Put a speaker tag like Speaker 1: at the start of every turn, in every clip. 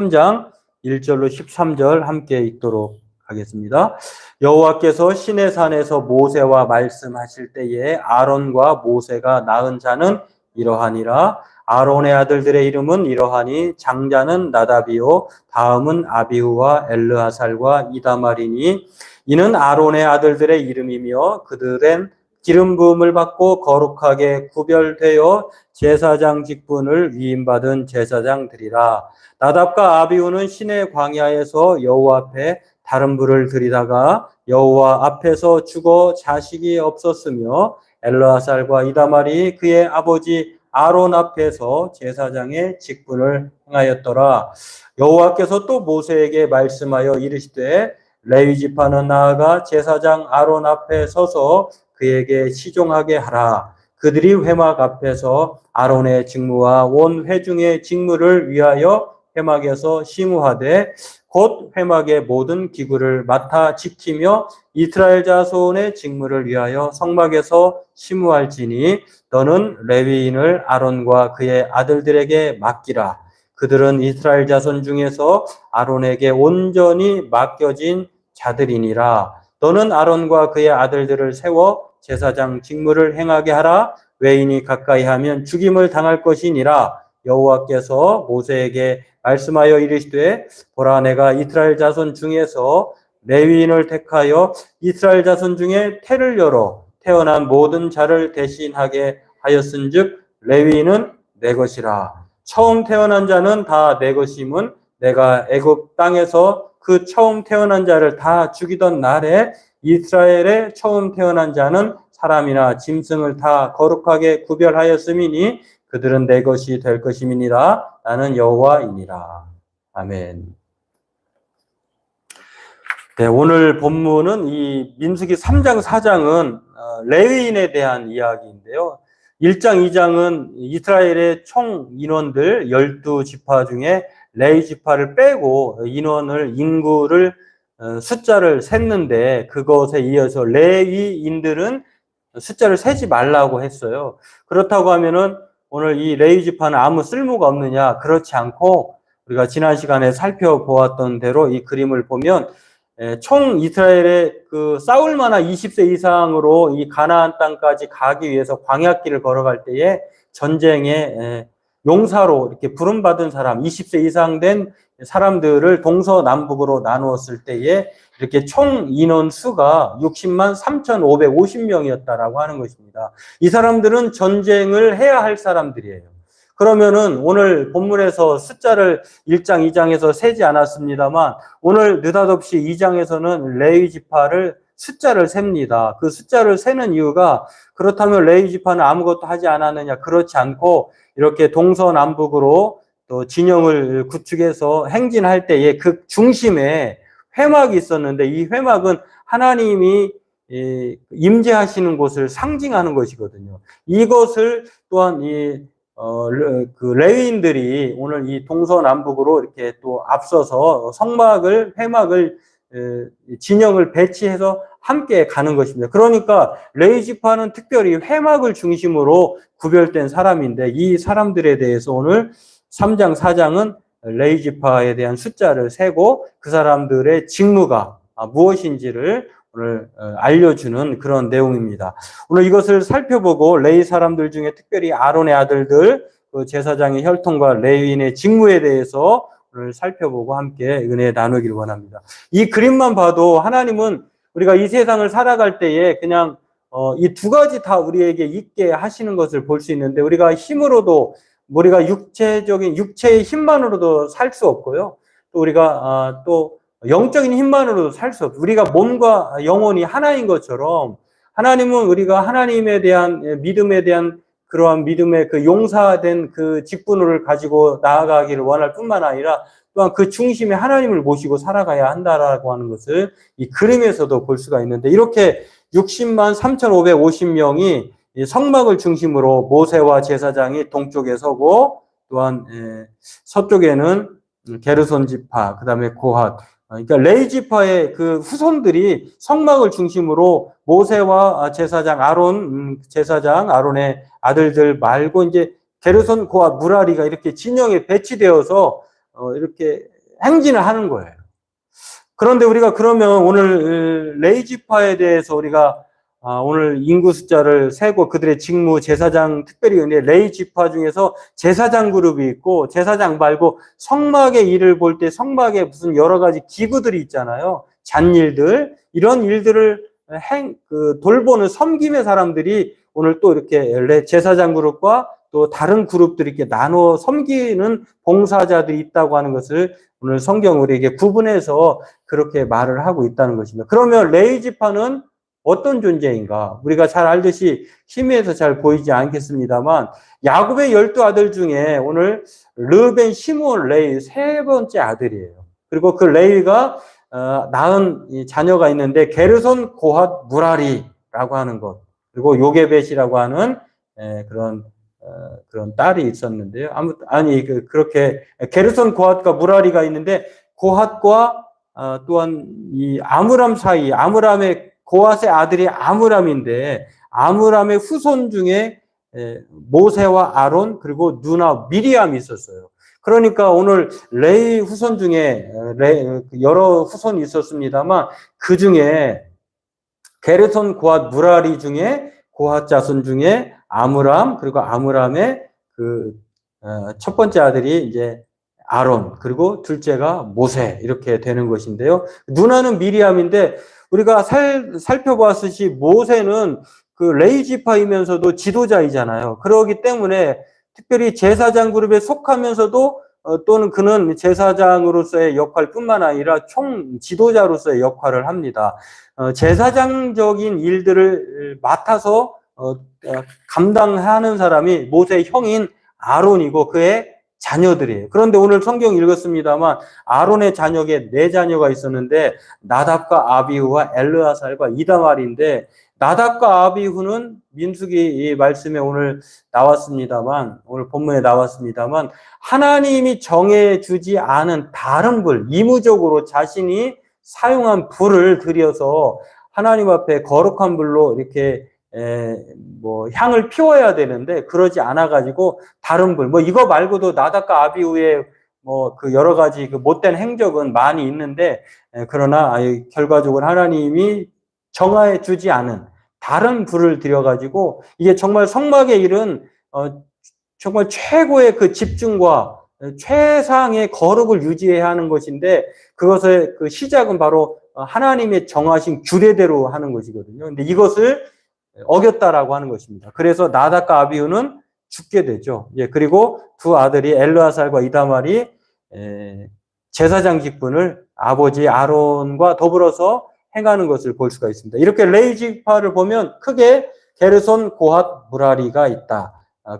Speaker 1: 3장 1절로 13절 함께 읽도록 하겠습니다. 여호와께서 시내 산에서 모세와 말씀하실 때에 아론과 모세가 낳은 자는 이러하니라. 아론의 아들들의 이름은 이러하니 장자는 나답이요 다음은 아비후와 엘르아살과 이다말이니 이는 아론의 아들들의 이름이며 그들은 기름 부음을 받고 거룩하게 구별되어 제사장 직분을 위임받은 제사장들이라. 나답과 아비후는 시내 광야에서 여호와 앞에 다른 불을 들이다가 여호와 앞에서 죽어 자식이 없었으며 엘르아살과 이다말이 그의 아버지 아론 앞에서 제사장의 직분을 행하였더라. 여호와께서 또 모세에게 말씀하여 이르시되 레위 지파는 나아가 제사장 아론 앞에 서서 그에게 시종하게 하라. 그들이 회막 앞에서 아론의 직무와 온 회중의 직무를 위하여 회막에서 심우하되 곧 회막의 모든 기구를 맡아 지키며 이스라엘 자손의 직무를 위하여 성막에서 심우할지니 너는 레위인을 아론과 그의 아들들에게 맡기라. 그들은 이스라엘 자손 중에서 아론에게 온전히 맡겨진 자들이니라. 너는 아론과 그의 아들들을 세워 제사장 직무를 행하게 하라. 외인이 가까이 하면 죽임을 당할 것이니라. 여호와께서 모세에게 말씀하여 이르시되 보라 내가 이스라엘 자손 중에서 레위인을 택하여 이스라엘 자손 중에 태를 열어 태어난 모든 자를 대신하게 하였은즉 레위인은 내 것이라. 처음 태어난 자는 다 내 것임은 내가 애굽 땅에서 그 처음 태어난 자를 다 죽이던 날에 이스라엘의 처음 태어난 자는 사람이나 짐승을 다 거룩하게 구별하였음이니 그들은 내 것이 될 것임이니라. 나는 여호와이니라. 아멘. 네, 오늘 본문은 이 민수기 3장 4장은 레위인에 대한 이야기인데요. 1장 2장은 이스라엘의 총 인원들 12지파 중에 레위 지파를 빼고 인구를 숫자를 셌는데 그것에 이어서 레위인들은 숫자를 세지 말라고 했어요. 그렇다고 하면은 오늘 이 레위 지파는 아무 쓸모가 없느냐? 그렇지 않고 우리가 지난 시간에 살펴보았던 대로 이 그림을 보면 총 이스라엘의 그 싸울 만한 20세 이상으로 이 가나안 땅까지 가기 위해서 광야길을 걸어갈 때에 전쟁에 용사로 이렇게 부름받은 사람 20세 이상 된 사람들을 동서남북으로 나누었을 때에 이렇게 총 인원 수가 60만 3,550명이었다라고 하는 것입니다. 이 사람들은 전쟁을 해야 할 사람들이에요. 그러면은 오늘 본문에서 숫자를 1장, 2장에서 세지 않았습니다만 오늘 느닷없이 2장에서는 레위 지파를 숫자를 셉니다. 그 숫자를 세는 이유가 그렇다면 레위 지파는 아무것도 하지 않았느냐? 그렇지 않고 이렇게 동서남북으로 또 진영을 구축해서 행진할 때에 그 중심에 회막이 있었는데 이 회막은 하나님이 임재하시는 곳을 상징하는 것이거든요. 이것을 또한 그 레위인들이 오늘 이 동서남북으로 이렇게 또 앞서서 회막을 진영을 배치해서 함께 가는 것입니다. 그러니까 레위 지파는 특별히 회막을 중심으로 구별된 사람인데 이 사람들에 대해서 오늘 3장, 4장은 레위 지파에 대한 숫자를 세고 그 사람들의 직무가 무엇인지를 오늘 알려주는 그런 내용입니다. 오늘 이것을 살펴보고 레위 사람들 중에 특별히 아론의 아들들, 그 제사장의 혈통과 레위인의 직무에 대해서 오늘 살펴보고 함께 은혜 나누기를 원합니다. 이 그림만 봐도 하나님은 우리가 이 세상을 살아갈 때에 그냥 이 두 가지 다 우리에게 있게 하시는 것을 볼 수 있는데 우리가 힘으로도 우리가 육체의 힘만으로도 살 수 없고요. 또 우리가 또 영적인 힘만으로도 살 수 없어요. 우리가 몸과 영혼이 하나인 것처럼 하나님은 우리가 하나님에 대한 믿음에 대한 그러한 믿음의 그 용사된 그 직분을 가지고 나아가기를 원할 뿐만 아니라 또한 그 중심에 하나님을 모시고 살아가야 한다라고 하는 것을 이 그림에서도 볼 수가 있는데 이렇게 60만 3,550명이 성막을 중심으로 모세와 제사장이 동쪽에 서고 또한 서쪽에는 게르손 지파, 그다음에 고핫, 그러니까 레위 지파의 그 후손들이 성막을 중심으로 모세와 제사장 아론의 아들들 말고 이제 게르손, 고핫, 무라리가 이렇게 진영에 배치되어서 이렇게 행진을 하는 거예요. 그런데 우리가 그러면 오늘 레위 지파에 대해서 우리가 오늘 인구 숫자를 세고 그들의 직무, 제사장, 특별히 레위 지파 중에서 제사장 그룹이 있고, 제사장 말고 성막의 일을 볼 때 성막에 무슨 여러 가지 기구들이 있잖아요. 잔일들, 이런 일들을 돌보는 섬김의 사람들이 오늘 또 이렇게 제사장 그룹과 또 다른 그룹들이 이렇게 나눠 섬기는 봉사자들이 있다고 하는 것을 오늘 성경 우리에게 구분해서 그렇게 말을 하고 있다는 것입니다. 그러면 레위 지파는 어떤 존재인가? 우리가 잘 알듯이 희미해서 잘 보이지 않겠습니다만 야곱의 12아들 중에 오늘 르벤, 시므온, 레위 세 번째 아들이에요. 그리고 그 레위가 낳은 자녀가 있는데 게르손, 고핫, 무라리라고 하는 것, 그리고 요게벳이라고 하는 그런 딸이 있었는데요. 그렇게 게르손, 고핫과 무라리가 있는데 고핫과 또한 이 아므람 사이, 고핫의 아들이 아므람인데 아므람의 후손 중에 모세와 아론 그리고 누나 미리암이 있었어요. 그러니까 오늘 레위 후손 중에 여러 후손이 있었습니다만 그 중에 게르손, 고핫, 무라리 중에 고핫 자손 중에 아므람, 그리고 아므람의 첫 번째 아들이 이제 아론, 그리고 둘째가 모세, 이렇게 되는 것인데요. 누나는 미리암인데, 우리가 살펴봤듯이 모세는 그 레위 지파이면서도 지도자이잖아요. 그러기 때문에 특별히 제사장 그룹에 속하면서도 또는 그는 제사장으로서의 역할뿐만 아니라 총 지도자로서의 역할을 합니다. 제사장적인 일들을 맡아서 감당하는 사람이 모세의 형인 아론이고 그의 자녀들이에요. 그런데 오늘 성경 읽었습니다만 아론의 자녀에 4자녀가 있었는데 나답과 아비후와 엘르아살과 이다말인데 나답과 아비후는 민수기 말씀에 오늘 나왔습니다만, 오늘 본문에 나왔습니다만 하나님이 정해주지 않은 다른 불, 임의적으로 자신이 사용한 불을 들여서 하나님 앞에 거룩한 불로 이렇게 향을 피워야 되는데 그러지 않아가지고 다른 불, 이거 말고도 나답과 아비후의 그 여러 가지 그 못된 행적은 많이 있는데 그러나 결과적으로 하나님이 정해 주지 않은 다른 불을 들여가지고 이게 정말 성막의 일은 정말 최고의 그 집중과 최상의 거룩을 유지해야 하는 것인데 그것의 그 시작은 바로 하나님의 정하신 규례대로 하는 것이거든요. 근데 이것을 어겼다라고 하는 것입니다. 그래서 나답과 아비후는 죽게 되죠. 그리고 두 아들이 엘르아살과 이다말이 제사장 직분을 아버지 아론과 더불어서 행하는 것을 볼 수가 있습니다. 이렇게 레위 지파를 보면 크게 게르손, 고핫, 무라리가 있다.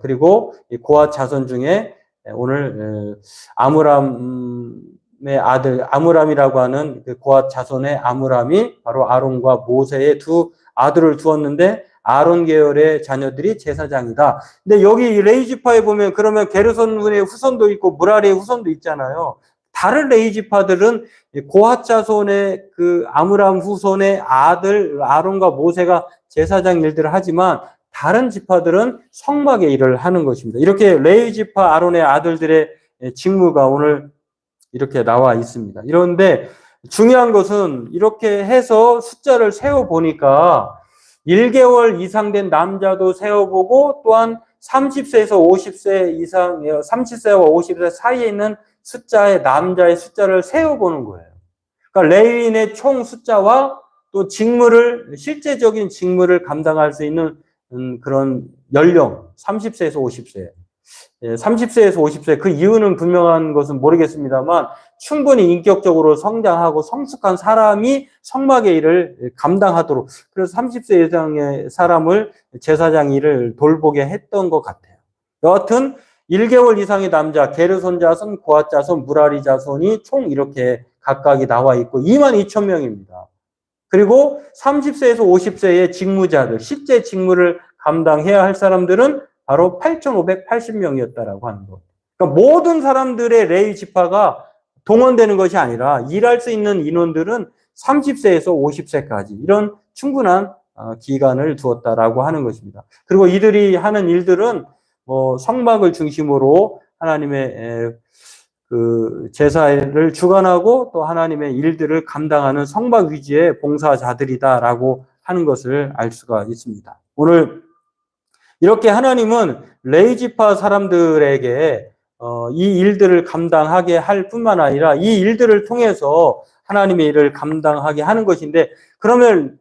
Speaker 1: 그리고 이 고핫 자손 중에 오늘 아므람의 아들 아므람이라고 하는 그 고핫 자손의 아므람이 바로 아론과 모세의 두 아들을 두었는데 아론 계열의 자녀들이 제사장이다. 근데 여기 레위 지파에 보면 그러면 게르손의 후손도 있고 무라리의 후손도 있잖아요. 다른 레위 지파들은 고핫 자손의 그 아므람 후손의 아들 아론과 모세가 제사장 일들을 하지만 다른 지파들은 성막의 일을 하는 것입니다. 이렇게 레위 지파 아론의 아들들의 직무가 오늘 이렇게 나와 있습니다. 이런데 중요한 것은 이렇게 해서 숫자를 세어 보니까 1개월 이상 된 남자도 세어보고 또한 30세에서 50세 이상, 30세와 50세 사이에 있는 숫자의 남자의 숫자를 세어보는 거예요. 그러니까 레위인의 총 숫자와 또 실제적인 직무를 감당할 수 있는 그런 연령, 30세에서 50세. 30세에서 50세, 그 이유는 분명한 것은 모르겠습니다만 충분히 인격적으로 성장하고 성숙한 사람이 성막의 일을 감당하도록, 그래서 30세 이상의 사람을 제사장 일을 돌보게 했던 것 같아요. 여하튼 1개월 이상의 남자, 게르손 자손, 고핫 자손, 무라리 자손이 총 이렇게 각각이 나와 있고 22,000명입니다. 그리고 30세에서 50세의 직무자들, 실제 직무를 감당해야 할 사람들은 바로 8,580명이었다라고 하는 것. 그러니까 모든 사람들의 레위 지파가 동원되는 것이 아니라 일할 수 있는 인원들은 30세에서 50세까지 이런 충분한 기간을 두었다라고 하는 것입니다. 그리고 이들이 하는 일들은 성막을 중심으로 하나님의 그 제사를 주관하고 또 하나님의 일들을 감당하는 성막 위주의 봉사자들이다라고 하는 것을 알 수가 있습니다. 오늘 이렇게 하나님은 레위지파 사람들에게 이 일들을 감당하게 할 뿐만 아니라 이 일들을 통해서 하나님의 일을 감당하게 하는 것인데, 그러면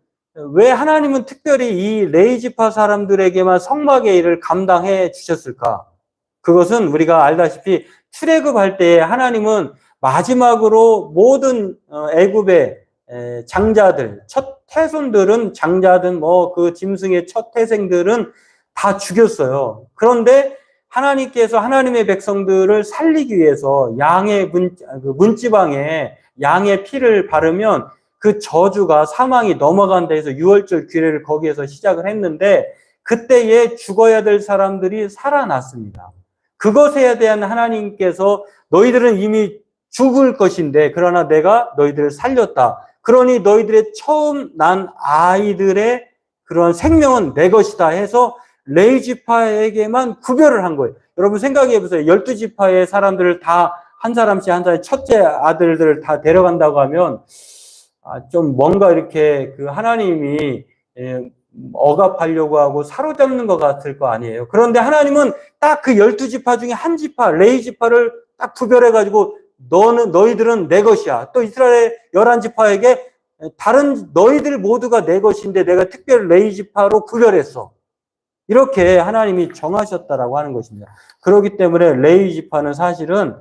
Speaker 1: 왜 하나님은 특별히 이 레위지파 사람들에게만 성막의 일을 감당해 주셨을까? 그것은 우리가 알다시피 출애굽할 때에 하나님은 마지막으로 모든 애굽의 장자들, 첫 태손들은 장자든 뭐 그 짐승의 첫 태생들은 다 죽였어요. 그런데 하나님께서 하나님의 백성들을 살리기 위해서 양의 문지방에 양의 피를 바르면 그 저주가 사망이 넘어간다 해서 유월절 규례를 거기에서 시작을 했는데, 그때에 죽어야 될 사람들이 살아났습니다. 그것에 대한 하나님께서 너희들은 이미 죽을 것인데 그러나 내가 너희들을 살렸다. 그러니 너희들의 처음 난 아이들의 그런 생명은 내 것이다 해서 레위지파에게만 구별을 한 거예요. 여러분 생각해 보세요. 12지파의 사람들을 다 한 사람씩 한 사람씩 첫째 아들들을 다 데려간다고 하면 좀 뭔가 이렇게 그 하나님이 억압하려고 하고 사로잡는 것 같을 거 아니에요. 그런데 하나님은 딱 그 12지파 중에 한 지파, 레위지파를 딱 구별해가지고 너희들은 내 것이야. 또 이스라엘 11지파에게 다른 너희들 모두가 내 것인데 내가 특별히 레위지파로 구별했어. 이렇게 하나님이 정하셨다라고 하는 것입니다. 그렇기 때문에 레위지파는 사실은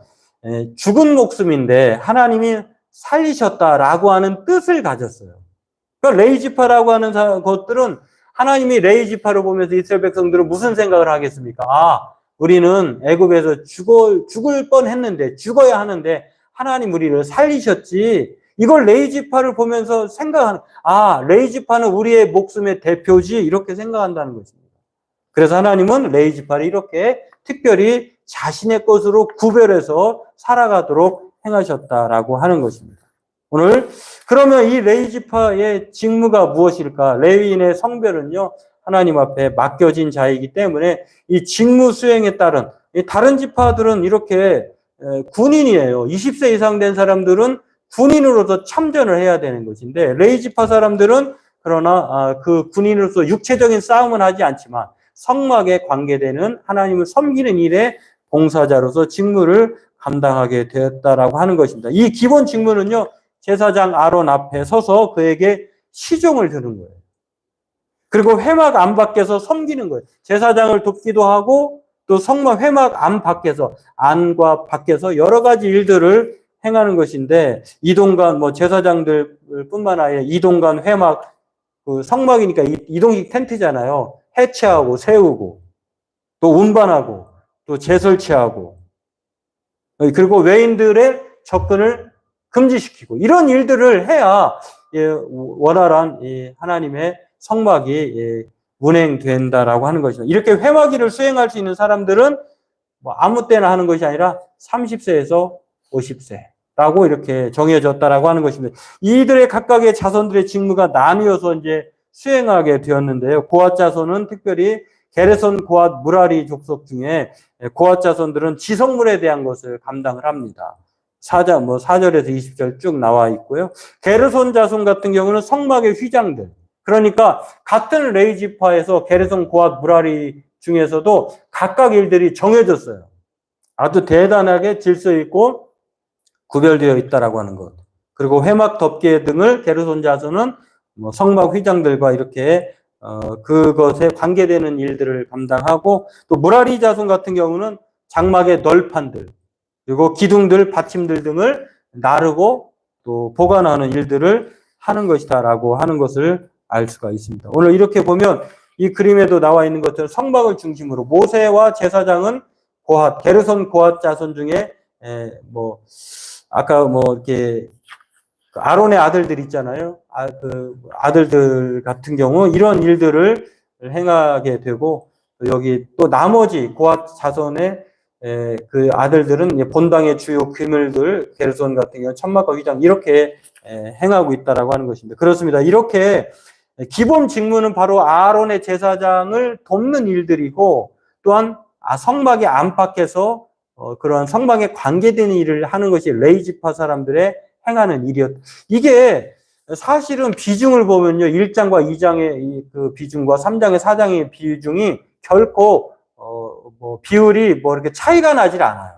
Speaker 1: 죽은 목숨인데 하나님이 살리셨다라고 하는 뜻을 가졌어요. 그러니까 레위지파라고 하는 것들은 하나님이 레위지파를 보면서 이스라엘 백성들은 무슨 생각을 하겠습니까? 우리는 애굽에서 죽을 뻔했는데 죽어야 하는데 하나님 우리를 살리셨지. 이걸 레위지파를 보면서 생각하는, 레위지파는 우리의 목숨의 대표지, 이렇게 생각한다는 것입니다. 그래서 하나님은 레위지파를 이렇게 특별히 자신의 것으로 구별해서 살아가도록 행하셨다라고 하는 것입니다. 오늘 그러면 이 레위지파의 직무가 무엇일까? 레위인의 성별은요, 하나님 앞에 맡겨진 자이기 때문에 이 직무 수행에 따른, 다른 지파들은 이렇게 군인이에요. 20세 이상 된 사람들은 군인으로서 참전을 해야 되는 것인데, 레위지파 사람들은 그러나 그 군인으로서 육체적인 싸움은 하지 않지만 성막에 관계되는 하나님을 섬기는 일에 봉사자로서 직무를 감당하게 되었다라고 하는 것입니다. 이 기본 직무는요, 제사장 아론 앞에 서서 그에게 시종을 드는 거예요. 그리고 회막 안 밖에서 섬기는 거예요. 제사장을 돕기도 하고 또 성막 회막 안 밖에서, 안과 밖에서 여러 가지 일들을 행하는 것인데, 이동관 제사장들 뿐만 아니라 이동관 회막, 그 성막이니까 이동식 텐트잖아요. 해체하고 세우고 또 운반하고 또 재설치하고, 그리고 외인들의 접근을 금지시키고, 이런 일들을 해야 원활한 하나님의 성막이 운행된다라고 하는 것이죠. 이렇게 회막일을 수행할 수 있는 사람들은 아무 때나 하는 것이 아니라 30세에서 50세라고 이렇게 정해졌다라고 하는 것입니다. 이들의 각각의 자손들의 직무가 나뉘어서 이제 수행하게 되었는데요. 고앗 자손은 특별히 게르손, 고앗, 무라리 족속 중에 고앗 자손들은 지성물에 대한 것을 감당을 합니다. 4절에서 20절 쭉 나와 있고요. 게르손 자손 같은 경우는 성막의 휘장들. 그러니까 같은 레위지파에서 게르손, 고앗, 무라리 중에서도 각각 일들이 정해졌어요. 아주 대단하게 질서 있고 구별되어 있다라고 하는 것. 그리고 회막 덮개 등을 게르손 자손은 성막 휘장들과 이렇게 그것에 관계되는 일들을 감당하고, 또 무라리 자손 같은 경우는 장막의 널판들, 그리고 기둥들, 받침들 등을 나르고 또 보관하는 일들을 하는 것이다라고 하는 것을 알 수가 있습니다. 오늘 이렇게 보면 이 그림에도 나와 있는 것처럼 성막을 중심으로 모세와 제사장은 고앗, 게르손 고앗 자손 중에 아까 이렇게 아론의 아들들 있잖아요. 그 아들들 같은 경우 이런 일들을 행하게 되고, 여기 또 나머지 고앗 자손의 그 아들들은 본당의 주요 기물들, 게르손 같은 경우 천막과 휘장 이렇게 행하고 있다라고 하는 것입니다. 그렇습니다. 이렇게 기본 직무는 바로 아론의 제사장을 돕는 일들이고, 또한 성막의 안팎에서 그런 성막에 관계된 일을 하는 것이 레위 지파 사람들의 행하는 일이었다. 이게 사실은 비중을 보면요. 1장과 2장의 그 비중과 3장의 4장의 비중이 결코 비율이 이렇게 차이가 나질 않아요.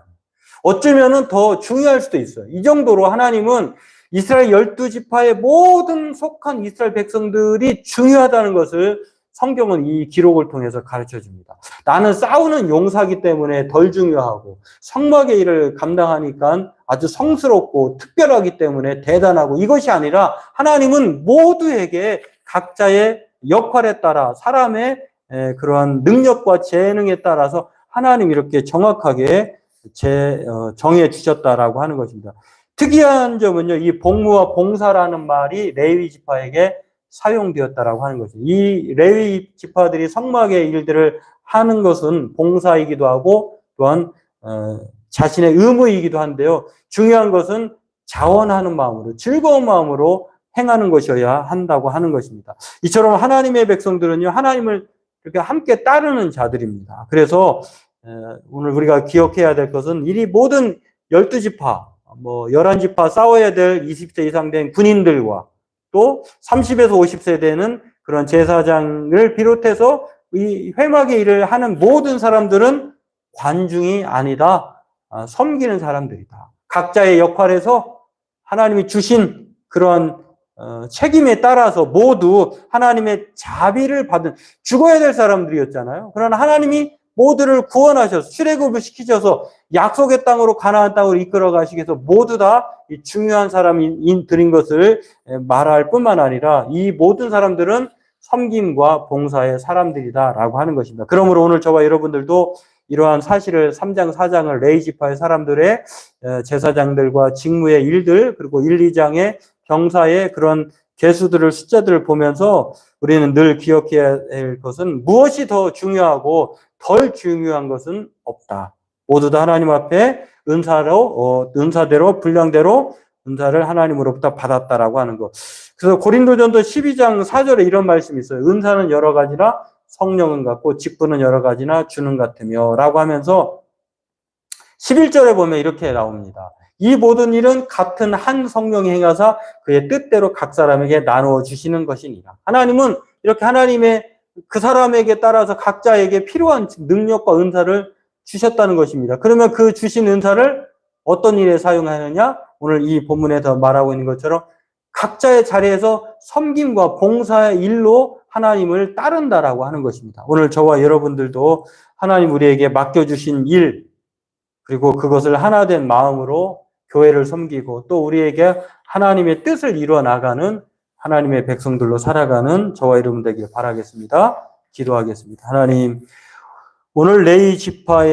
Speaker 1: 어쩌면은 더 중요할 수도 있어요. 이 정도로 하나님은 이스라엘 12지파의 모든 속한 이스라엘 백성들이 중요하다는 것을 성경은 이 기록을 통해서 가르쳐 줍니다. 나는 싸우는 용사기 때문에 덜 중요하고 성막의 일을 감당하니까 아주 성스럽고 특별하기 때문에 대단하고 이것이 아니라 하나님은 모두에게 각자의 역할에 따라 사람의 그러한 능력과 재능에 따라서 하나님이 이렇게 정확하게 정해 주셨다라고 하는 것입니다. 특이한 점은요, 이 복무와 봉사라는 말이 레위 지파에게 사용되었다라고 하는 거죠. 이 레위 지파들이 성막의 일들을 하는 것은 봉사이기도 하고 또한 자신의 의무이기도 한데요. 중요한 것은 자원하는 마음으로 즐거운 마음으로 행하는 것이어야 한다고 하는 것입니다. 이처럼 하나님의 백성들은요, 하나님을 이렇게 함께 따르는 자들입니다. 그래서 오늘 우리가 기억해야 될 것은 이 모든 12지파, 11지파 싸워야 될 20세 이상 된 군인들과 또 30에서 50세 되는 그런 제사장을 비롯해서 이 회막의 일을 하는 모든 사람들은 관중이 아니다. 섬기는 사람들이다. 각자의 역할에서 하나님이 주신 그런 책임에 따라서 모두 하나님의 자비를 받은 죽어야 될 사람들이었잖아요. 그러나 하나님이 모두를 구원하셔서 출애굽을 시키셔서 약속의 땅으로 가나안 땅으로 이끌어 가시기 위해서 모두 다 중요한 사람들인 것을 말할 뿐만 아니라 이 모든 사람들은 섬김과 봉사의 사람들이다라고 하는 것입니다. 그러므로 오늘 저와 여러분들도 이러한 사실을 3장, 4장을 레위 지파의 사람들의 제사장들과 직무의 일들 그리고 1, 2장의 병사의 그런 개수들을 숫자들을 보면서 우리는 늘 기억해야 할 것은 무엇이 더 중요하고 덜 중요한 것은 없다. 모두 다 하나님 앞에 은사대로 분량대로 은사를 하나님으로부터 받았다라고 하는 것. 그래서 고린도전도 12장 4절에 이런 말씀이 있어요. 은사는 여러 가지나 성령은 같고 직분은 여러 가지나 주는 같으며 라고 하면서 11절에 보면 이렇게 나옵니다. 이 모든 일은 같은 한 성령이 행하사 그의 뜻대로 각 사람에게 나누어 주시는 것이니라. 하나님은 이렇게 하나님의 그 사람에게 따라서 각자에게 필요한 능력과 은사를 주셨다는 것입니다. 그러면 그 주신 은사를 어떤 일에 사용하느냐? 오늘 이 본문에서 말하고 있는 것처럼 각자의 자리에서 섬김과 봉사의 일로 하나님을 따른다라고 하는 것입니다. 오늘 저와 여러분들도 하나님 우리에게 맡겨주신 일, 그리고 그것을 하나된 마음으로 교회를 섬기고 또 우리에게 하나님의 뜻을 이루어 나가는 하나님의 백성들로 살아가는 저와 여러분 되길 바라겠습니다. 기도하겠습니다. 하나님, 오늘 레위 지파의